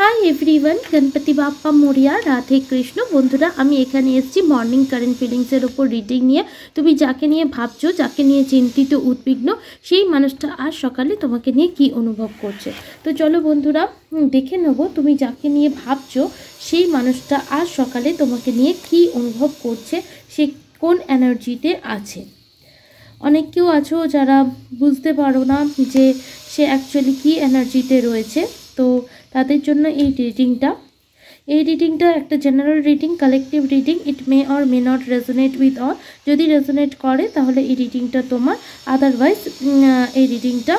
High everyone Ganpati Bappa Moriya Radhe Krishna बंधुरा आमी एखाने एसेछि मर्निंग कारेंट फिलिंग्सের উপর রিডিং নিয়ে। তুমি যাকে নিয়ে ভাবছো, যাকে নিয়ে চিন্তিত উদ্বিগ্ন, সেই মানুষটা আজ সকালে তোমাকে নিয়ে কি অনুভব করছে। তো চলো বন্ধুরা দেখে নেব তুমি যাকে নিয়ে ভাবছো সেই মানুষটা আজ সকালে তোমাকে নিয়ে কি অনুভব করছে, সে কোন এনার্জিতে আছে। অনেক কেউ আছো যারা বুঝতে পারো না যে সে অ্যাকচুয়ালি কি এনার্জিতে রয়েছে। তো তাদের জন্য এই রিডিংটা একটা general reading, collective reading. It May or may not resonate with all. যদি রেজোনেট করে তাহলে এই রিডিংটা তোমার, আদারওয়াইজ এই রিডিংটা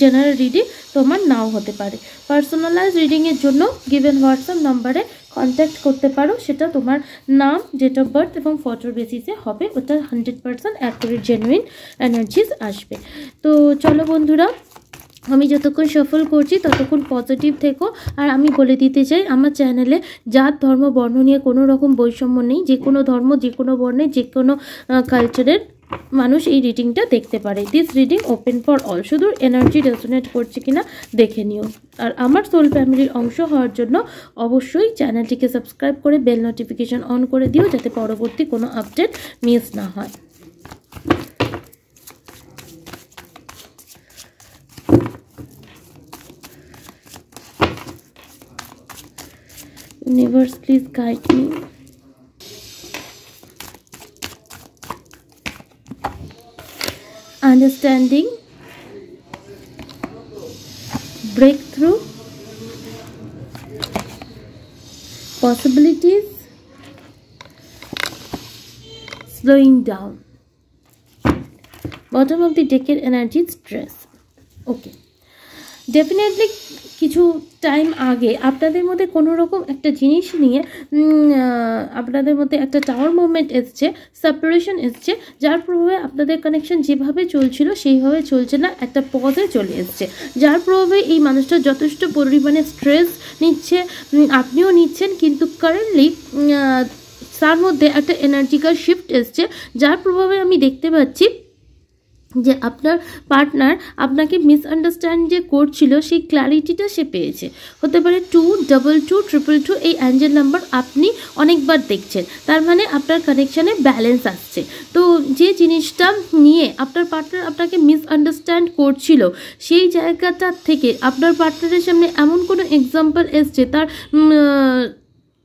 জেনারেল রিডিং তোমার নাও হতে পারে। পার্সোনালাইজ রিডিংয়ের জন্য গিভেন হোয়াটসঅ্যাপ নাম্বারে কন্ট্যাক্ট করতে পারো। সেটা তোমার নাম, ডেট অফ বার্থ এবং ফটোর বেসিসে হবে। ওটা 100% অ্যাকুরেট জেনুইন এনার্জিস আসবে। তো চলো বন্ধুরা, আমি যতক্ষণ সফল করছি ততক্ষণ পজিটিভ থেকো। আর আমি বলে দিতে চাই আমার চ্যানেলে জাত ধর্ম বর্ণ নিয়ে কোনো রকম বৈষম্য নেই। যে কোনো ধর্ম, যে কোনো বর্ণের, যে কোনো কালচারের মানুষ এই রিডিংটা দেখতে পারে। This reading open for all. শুধু এনার্জি রেজোনেট করছে কিনা দেখে নিও। আর আমার সোল ফ্যামিলির অংশ হওয়ার জন্য অবশ্যই চ্যানেলটিকে সাবস্ক্রাইব করে বেল নোটিফিকেশন অন করে দিও, যাতে পরবর্তী কোনো আপডেট মিস না হয়। Universe, please guide me. Understanding, breakthrough, possibilities, slowing down. Bottom of the deck energy, stress. Okay. Definitely কিছু টাইম আগে আপনাদের মধ্যে কোনো রকম একটা জিনিস নিয়ে আপনাদের মধ্যে একটা টাওয়ার মুভমেন্ট এসছে, সেপারেশন এসছে, যার প্রভাবে আপনাদের কানেকশন যেভাবে চলছিল সেইভাবে চলছে না, একটা পজে চলে এসছে, যার প্রভাবে এই মানুষটা যথেষ্ট পরিমাণে স্ট্রেস নিচ্ছে, আপনিও নিচ্ছেন। কিন্তু কারেন্টলি তার মধ্যে একটা এনার্জিক্যাল শিফট এসছে, যার প্রভাবে আমি দেখতে পাচ্ছি যে আপনার পার্টনার আপনাকে মিসআন্ডারস্ট্যান্ড যে করছিল সেই ক্ল্যারিটিটা সে পেয়েছে। হতে পারে 22222 এই অ্যাঞ্জেল নাম্বার আপনি অনেকবার দেখছেন, তার মানে আপনার কানেকশানে ব্যালেন্স আসছে। তো যে জিনিসটা নিয়ে আপনার পার্টনার আপনাকে মিসআন্ডারস্ট্যান্ড করছিল সেই জায়গাটা থেকে আপনার পার্টনারের সামনে এমন কোনো এক্সাম্পল এসছে, তার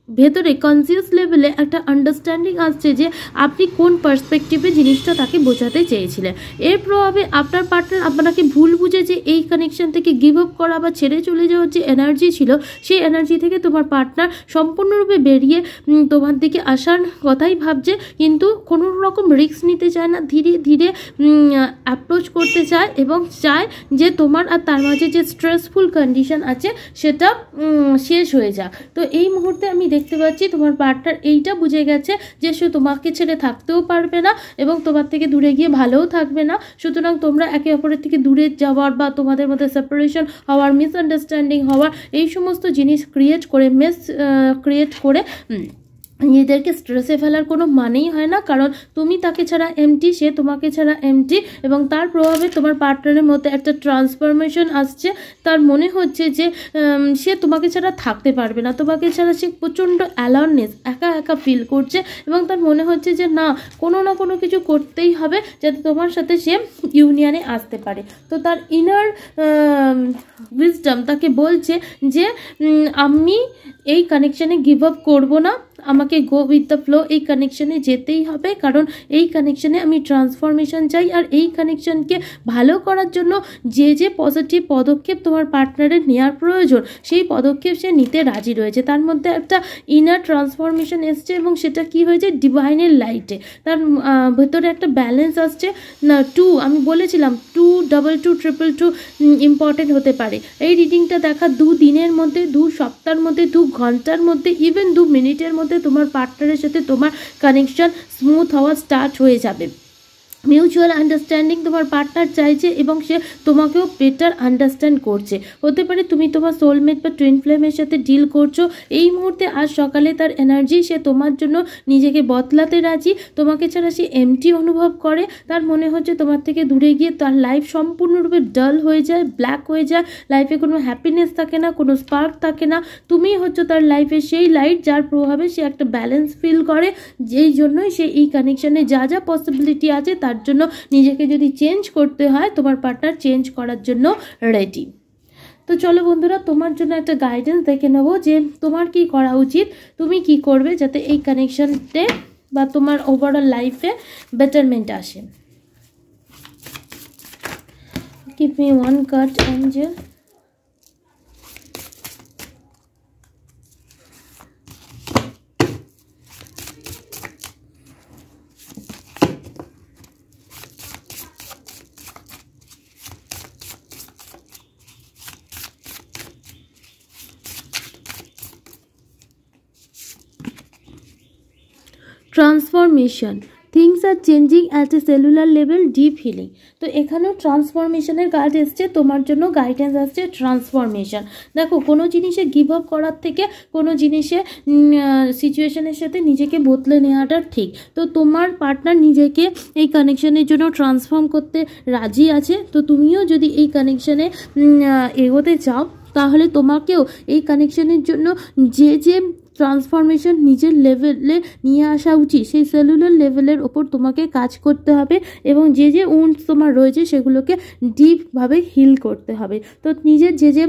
ভেতরে কনসিয়াস লেভেলে একটা আন্ডারস্ট্যান্ডিং আসছে যে আপনি কোন পার্সপেক্টিভে জিনিসটা তাকে বোঝাতে চেয়েছিলেন। এর প্রভাবে আপনার পার্টনার আপনাকে ভুল বুঝে যে এই কানেকশন থেকে গিভ আপ করা বা ছেড়ে চলে যাওয়ার যে এনার্জি ছিল, সেই এনার্জি থেকে তোমার পার্টনার সম্পূর্ণরূপে বেরিয়ে তোমার দিকে আসার কথাই ভাবছে, কিন্তু কোনো রকম রিস্ক নিতে চায় না। ধীরে ধীরে অ্যাপ্রোচ করতে চায় এবং চায় যে তোমার আর তার মাঝে যে স্ট্রেসফুল কন্ডিশন আছে সেটা শেষ হয়ে যাক। তো এই মুহূর্তে আমি দেখতে পাচ্ছি তোমার পার্টনার এইটা বুঝে গেছে যে সে তোমাকে ছেড়ে থাকতেও পারবে না এবং তোমার থেকে দূরে গিয়ে ভালোও থাকবে না। সুতরাং তোমরা একে অপরের থেকে দূরে যাওয়ার বা তোমাদের মধ্যে সেপারেশন হওয়ার, মিসআন্ডারস্ট্যান্ডিং হওয়ার, এই সমস্ত জিনিস ক্রিয়েট করে নিজেদেরকে স্ট্রেসে ফেলার কোনো মানেই হয় না। কারণ তুমি তাকে ছাড়া এমটি, সে তোমাকে ছাড়া এমটি, এবং তার প্রভাবে তোমার পার্টনারের মধ্যে একটা ট্রান্সফরমেশন আসছে। তার মনে হচ্ছে যে সে তোমাকে ছাড়া থাকতে পারবে না, তোমাকে ছাড়া সে প্রচণ্ড অ্যালার্নেস, একা একা ফিল করছে এবং তার মনে হচ্ছে যে না, কোনো না কোনো কিছু করতেই হবে যাতে তোমার সাথে সে ইউনিয়নে আসতে পারে। তো তার ইনার উইজডম তাকে বলছে যে আমি এই কানেকশানে গিভ আপ করবো না, আমাকে গো উইথ দ্য ফ্লো, এই কানেকশানে যেতেই হবে। কারণ এই কানেকশানে আমি ট্রান্সফরমেশন চাই। আর এই কানেকশানকে ভালো করার জন্য যে যে পজিটিভ পদক্ষেপ তোমার পার্টনারের নেওয়ার প্রয়োজন, সেই পদক্ষেপ সে নিতে রাজি রয়েছে। তার মধ্যে একটা ইনার ট্রান্সফরমেশন এসছে এবং সেটা কি হয়েছে, ডিভাইনের লাইটে তার ভেতরে একটা ব্যালেন্স আসছে না। আমি বলেছিলাম 22222 ইম্পর্টেন্ট হতে পারে। এই রিডিংটা দেখা 2 দিনের মধ্যে, 2 সপ্তাহের মধ্যে, 2 ঘন্টার মধ্যে, ইভেন 2 মিনিটের মধ্যে তোমার পার্টনারের সাথে তোমার কানেকশন স্মুথ হওয়া স্টার্ট হয়ে যাবে। মিউচুয়াল আন্ডারস্ট্যান্ডিং তোমার পার্টনার চাইছে এবং সে তোমাকেও বেটার আন্ডারস্ট্যান্ড করছে। হতে পারে তুমি তোমার সোলমেট বা টুইন ফ্লেমের সাথে ডিল করছো এই মুহূর্তে, আজ সকালে তার এনার্জি, সে তোমার জন্য নিজেকে বদলাতে রাজি, তোমাকে ছাড়া সে এমটি অনুভব করে, তার মনে হচ্ছে তোমার থেকে দূরে গিয়ে তার লাইফ সম্পূর্ণরূপে ডাল হয়ে যায়, ব্ল্যাক হয়ে যায়, লাইফে কোনো হ্যাপিনেস থাকে না, কোনো স্পার্ক থাকে না। তুমি হচ্ছে তার লাইফে সেই লাইট যার প্রভাবে সে একটা ব্যালেন্স ফিল করে, যেই জন্যই সে এই কানেকশানে যা যা পসিবিলিটি আছে তার জন্য নিজেকে যদি চেঞ্জ করতে হয় তোমার পার্টনার চেঞ্জ করার জন্য রেডি। তো চলো বন্ধুরা, তোমার জন্য একটা গাইডেন্স দেখে নেবো যে তোমার কি করা উচিত, তুমি কি করবে যাতে এই কানেকশানতে বা তোমার ওভারঅল লাইফে বেটারমেন্ট আসে। Give me one card angel. Transformation, things are changing at a cellular level, deep healing. তো এখানেও ট্রান্সফরমেশনের কাজ এসছে, তোমার জন্য গাইডেন্স আসছে ট্রান্সফরমেশন। দেখো, কোনো জিনিসে গিভ আপ করার থেকে কোনো জিনিসে সিচুয়েশনের সাথে নিজেকে বদলে নেওয়াটা ঠিক। তো তোমার পার্টনার নিজেকে এই কানেকশানের জন্য ট্রান্সফর্ম করতে রাজি আছে। তো তুমিও যদি এই কানেকশানে এগোতে চাও তাহলে তোমাকেও এই কানেকশানের জন্য যে যে ট্রান্সফরমেশন নিজের লেভেলে নিয়ে আসা উচিত সেই সেলুলার লেভেলের ওপর তোমাকে কাজ করতে হবে এবং যে যে উন্ডস তোমার রয়েছে সেগুলোকে ডিপভাবে হিল করতে হবে। তো নিজের যে যে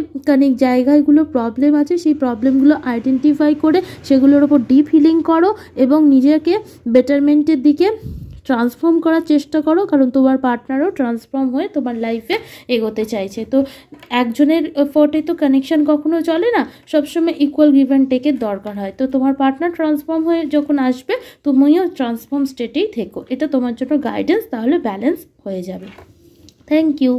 জায়গাগুলো প্রবলেম আছে সেই প্রবলেমগুলো আইডেন্টিফাই করে সেগুলোর ওপর ডিপ হিলিং করো এবং নিজেকে বেটারমেন্টের দিকে ট্রান্সফর্ম করার চেষ্টা করো, কারণ তোমার পার্টনারও ট্রান্সফর্ম হয়ে তোমার লাইফে এগোতে চাইছে। তো একজনের এফোর্টে তো কানেকশন কখনো চলে না, সবসময় ইকুয়াল গিভ অ্যান্ড টেকের দরকার হয়। তো তোমার পার্টনার ট্রান্সফর্ম হয়ে যখন আসবে তুমিও ট্রান্সফর্ম স্টেটেই থেকো, এটা তোমার জন্য গাইডেন্স, তাহলে ব্যালেন্স হয়ে যাবে। Thank you.